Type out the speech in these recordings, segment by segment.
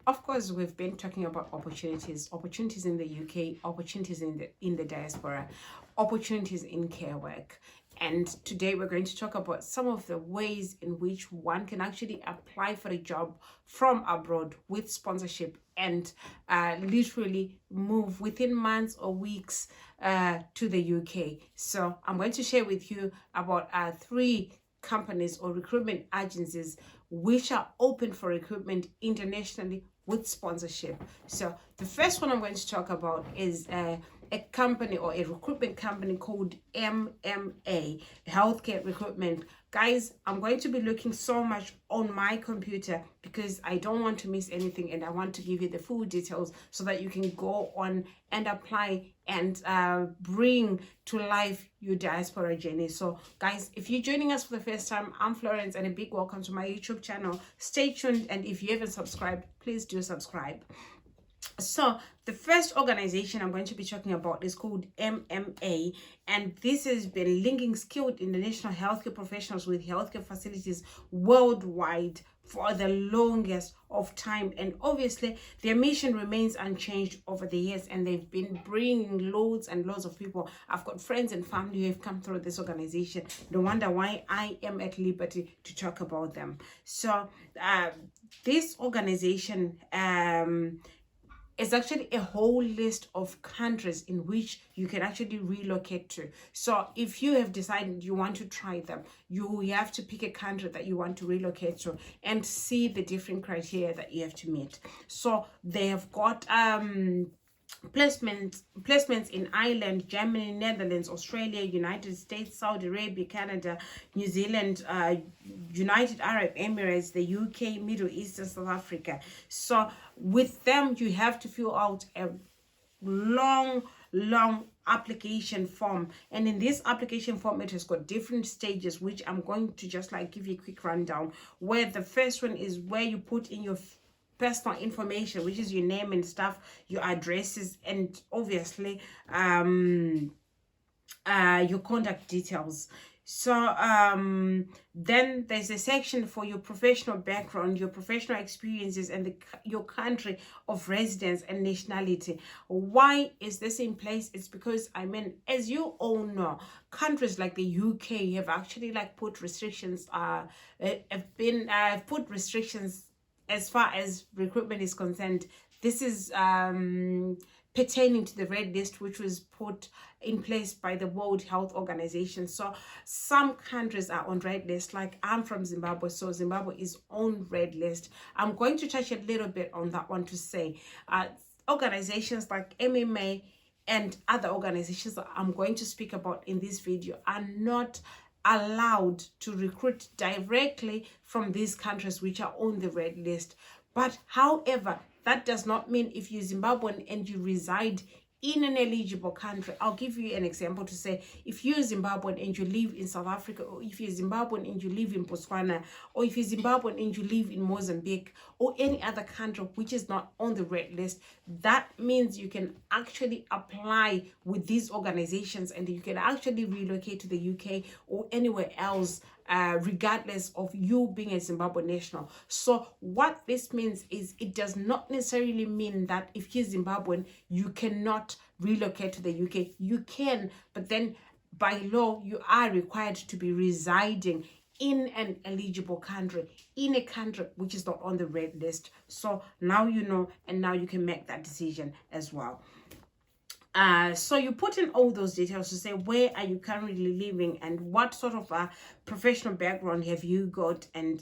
Of course, we've been talking about opportunities in the UK, opportunities in the diaspora, opportunities in care work. And today we're going to talk about some of the ways in which one can actually apply for a job from abroad with sponsorship and literally move within months or weeks to the UK. So I'm going to share with you about three companies or recruitment agencies which are open for recruitment internationally with sponsorship. So the first one I'm going to talk about is a company or a recruitment company called MMA Healthcare Recruitment. Guys, I'm going to be looking so much on my computer because I don't want to miss anything, and I want to give you the full details so that you can go on and apply and bring to life your diaspora journey. So guys, if you're joining us for the first time, I'm Florence, and a big welcome to my YouTube channel. Stay tuned, and if you haven't subscribed, please do subscribe. So the first organization I'm going to be talking about is called MMA, and this has been linking skilled international healthcare professionals with healthcare facilities worldwide for the longest of time. And obviously their mission remains unchanged over the years, and they've been bringing loads and loads of people. I've got friends and family who have come through this organization. No wonder why I am at liberty to talk about them. So this organization it's actually a whole list of countries in which you can actually relocate to. So if you have decided you want to try them, you have to pick a country that you want to relocate to and see the different criteria that you have to meet. So they have got placements in Ireland, Germany, Netherlands, Australia, United States, Saudi Arabia, Canada, New Zealand, United Arab Emirates, the UK, Middle East, and South Africa. So with them, you have to fill out a long application form, and in this application form it has got different stages, which I'm going to just like give you a quick rundown. Where the first one is where you put in your personal information, which is your name and stuff, your addresses, and obviously your contact details. So then there's a section for your professional background, your professional experiences, and your country of residence and nationality. Why is this in place? It's because, I mean, as you all know, countries like the UK have actually like put restrictions, have put restrictions as far as recruitment is concerned. This is pertaining to the red list, which was put in place by the World Health Organization. So some countries are on red list. Like I'm from Zimbabwe, so Zimbabwe is on red list. I'm going to touch a little bit on that one to say organizations like MMA and other organizations that I'm going to speak about in this video are not allowed to recruit directly from these countries which are on the red list. But however, that does not mean if you're Zimbabwean and you reside in an eligible country. I'll give you an example to say, if you're Zimbabwean and you live in South Africa, or if you're Zimbabwean and you live in Botswana, or if you're Zimbabwean and you live in Mozambique, or any other country which is not on the red list, that means you can actually apply with these organizations, and you can actually relocate to the UK or anywhere else, regardless of you being a Zimbabwean national. So what this means is it does not necessarily mean that if you're Zimbabwean, you cannot relocate to the UK. You can, but then by law, you are required to be residing in an eligible country, in a country which is not on the red list. So now you know, and now you can make that decision as well. So you put in all those details to say where are you currently living and what sort of professional background have you got, and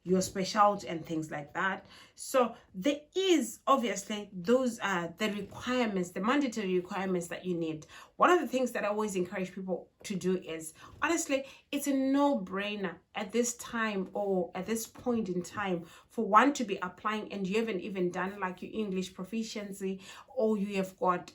your specialty and things like that. So there is obviously those the requirements, the mandatory requirements that you need. One of the things that I always encourage people to do is, honestly, it's a no-brainer at this time or at this point in time for one to be applying and you haven't even done like your English proficiency, or you have got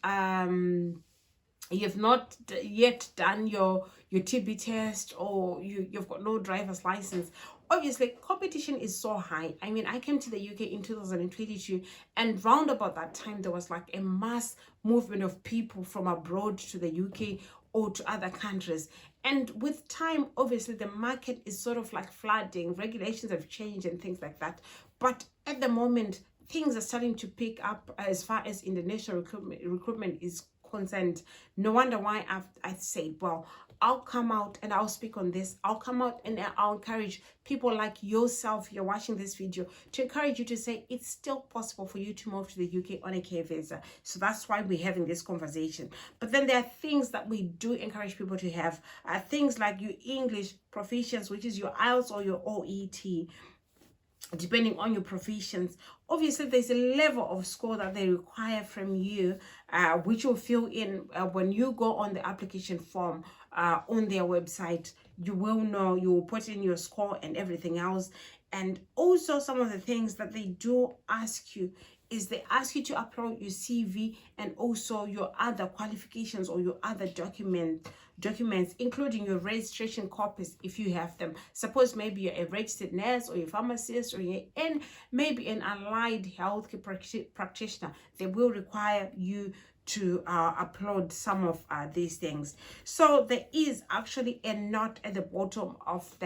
you have not yet done your TB test, or you've got no driver's license. Obviously, competition is so high. I mean, I came to the UK in 2022, and round about that time, there was like a mass movement of people from abroad to the UK or to other countries. And with time, obviously, the market is sort of like flooding. Regulations have changed and things like that. But at the moment, things are starting to pick up as far as international recruitment is concerned. No wonder why I've said, well, I'll come out and I'll speak on this. I'll come out and I'll encourage people like yourself, you're watching this video, to encourage you to say it's still possible for you to move to the UK on a care visa. So that's why we're having this conversation. But then there are things that we do encourage people to have, things like your English proficiency, which is your IELTS or your OET, depending on your proficiency. Obviously, there's a level of score that they require from you, which you'll fill in when you go on the application form on their website. You will know, you will put in your score and everything else. And also some of the things that they do ask you is they ask you to upload your CV and also your other qualifications or your other documents, including your registration copies if you have them. Suppose maybe you're a registered nurse or a pharmacist or maybe an allied healthcare practitioner. They will require you to upload some of these things. So there is actually a note at the bottom of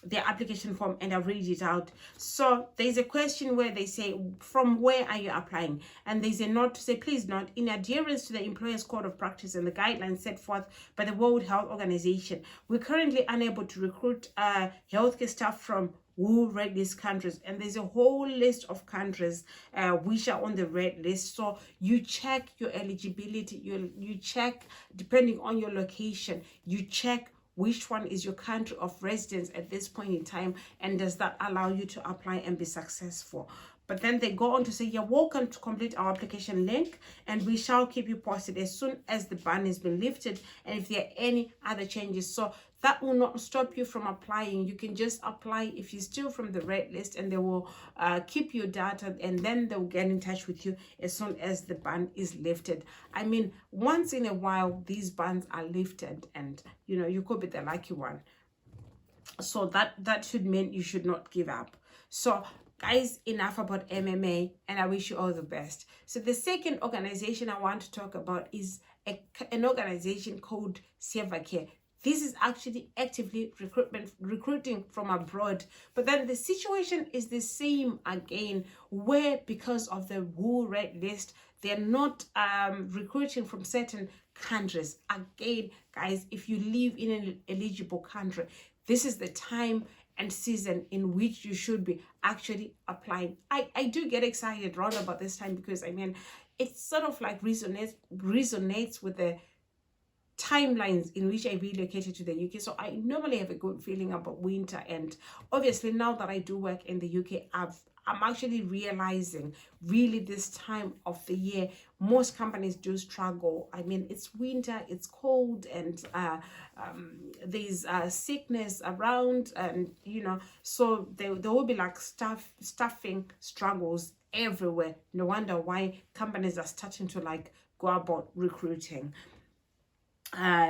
the application form, and I'll read it out. So there's a question where they say, from where are you applying? And there's a note to say, please note, in adherence to the employer's code of practice and the guidelines set forth by the World Health Organization, we're currently unable to recruit healthcare staff from WHO red list countries. And there's a whole list of countries which are on the red list. So you check your eligibility, you check, depending on your location, you check which one is your country of residence at this point in time, and does that allow you to apply and be successful. But then they go on to say, you're welcome to complete our application link, and we shall keep you posted as soon as the ban has been lifted and if there are any other changes. So that will not stop you from applying. You can just apply if you're still from the red list, and they will keep your data, and then they'll get in touch with you as soon as the ban is lifted. I mean, once in a while, these bans are lifted, and you could be the lucky one. So that should mean you should not give up. So guys, enough about MMA, and I wish you all the best. So the second organization I want to talk about is an organization called Sare. This is actually actively recruiting from abroad. But then the situation is the same again, where because of the WHO red list, they're not recruiting from certain countries. Again, guys, if you live in an eligible country, this is the time and season in which you should be actually applying. I do get excited around about this time because, I mean, it sort of like resonates with the timelines in which I relocated to the UK. So I normally have a good feeling about winter, and obviously now that I do work in the UK, I'm actually realizing really this time of the year most companies do struggle. I mean, it's winter, it's cold, and there's sickness around, and so there will be like staffing struggles everywhere. No wonder why companies are starting to like go about recruiting.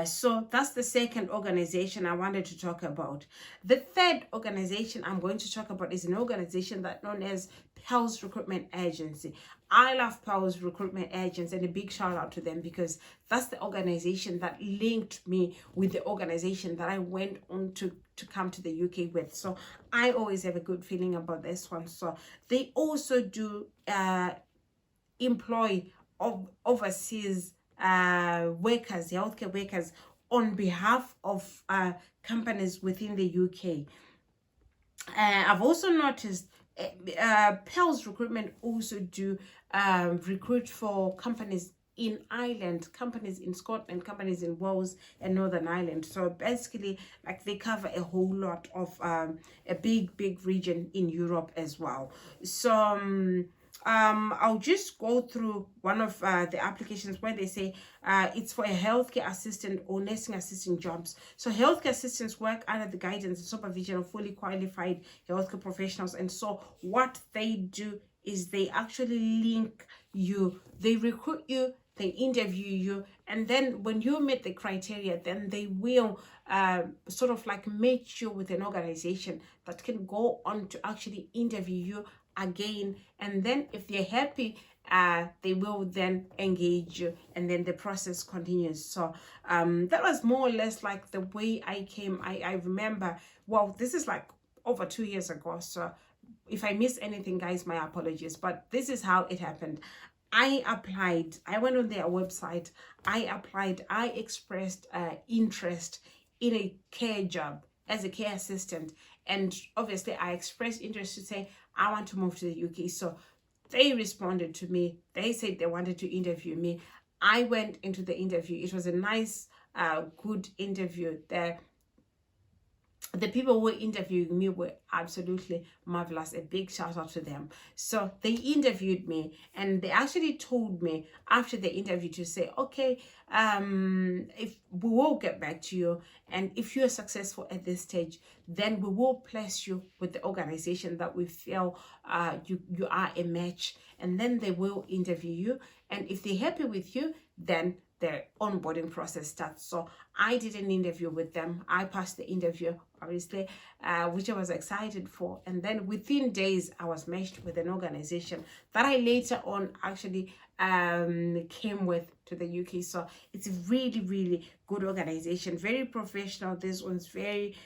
So that's the second organization I wanted to talk about. The third organization I'm going to talk about is an organization that known as Pell's Recruitment Agency. I love Pell's Recruitment Agency, and a big shout out to them because that's the organization that linked me with the organization that I went on to come to the UK with. So I always have a good feeling about this one. So they also do employ overseas workers, healthcare workers, on behalf of companies within the UK. I've also noticed Pell's Recruitment also do recruit for companies in Ireland, companies in Scotland, companies in Wales and Northern Ireland. So basically, like, they cover a whole lot of a big region in Europe as well. So I'll just go through one of the applications where they say it's for a healthcare assistant or nursing assistant jobs. So healthcare assistants work under the guidance and supervision of fully qualified healthcare professionals. And so what they do is they actually link you, they recruit you, they interview you, and then when you meet the criteria, then they will sort of like match you with an organization that can go on to actually interview you again, and then if they're happy, they will then engage you, and then the process continues. So that was more or less like the way I came. I remember, well, this is like over 2 years ago. So If I miss anything, guys, my apologies. But this is how it happened. I applied. I went on their website. I applied. I expressed interest in a care job as a care assistant. And obviously, I expressed interest to say, I want to move to the UK. So they responded to me. They said they wanted to interview me. I went into the interview. It was a nice, good interview. The people who were interviewing me were absolutely marvelous. A big shout out to them. So they interviewed me, and they actually told me after the interview to say, okay, if we will get back to you, and if you're successful at this stage, then we will place you with the organization that we feel you are a match, and then they will interview you, and if they're happy with you, then the onboarding process starts. So I did an interview with them. I passed the interview, obviously, which I was excited for. And then within days, I was matched with an organization that I later on actually came with to the UK. So it's a really, really good organization, very professional. This one's very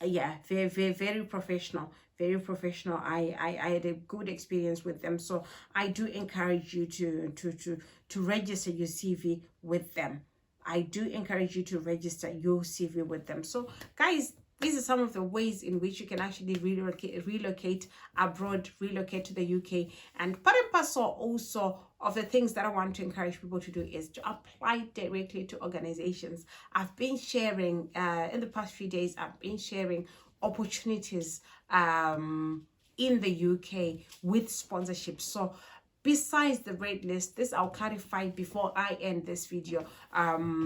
very professional, very professional. I had a good experience with them, so I do encourage you to register your CV with them. I do encourage you to register your CV with them. So guys, these are some of the ways in which you can actually relocate abroad, relocate to the UK. And part and parcel also of the things that I want to encourage people to do is to apply directly to organizations. I've been sharing, in the past few days, I've been sharing opportunities in the UK with sponsorship. So besides the red list, this I'll clarify before I end this video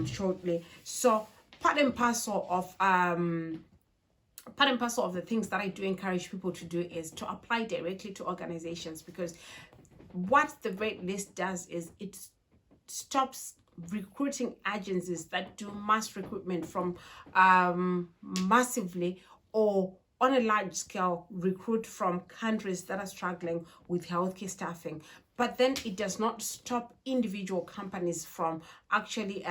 shortly. So part and parcel of the things that I do encourage people to do is to apply directly to organizations, because what the red list does is it stops recruiting agencies that do mass recruitment from massively or on a large scale recruit from countries that are struggling with healthcare staffing. But then it does not stop individual companies from actually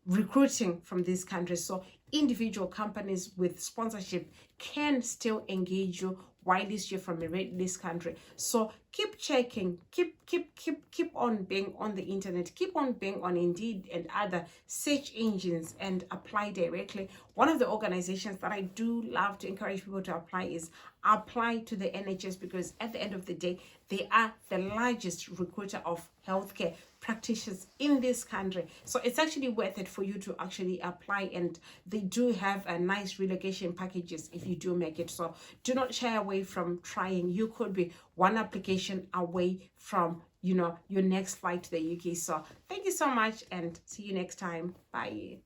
recruiting from these countries. So individual companies with sponsorship can still engage you while you're from a red list country. So keep checking, keep on being on the internet, keep on being on Indeed and other search engines, and apply directly. One of the organizations that I do love to encourage people to apply is apply to the NHS, because at the end of the day, they are the largest recruiter of healthcare practitioners in this country. So it's actually worth it for you to actually apply, and they do have a nice relocation packages if you do make it. So do not shy away from trying. You could be one application away from your next flight to the UK. So thank you so much, and see you next time. Bye.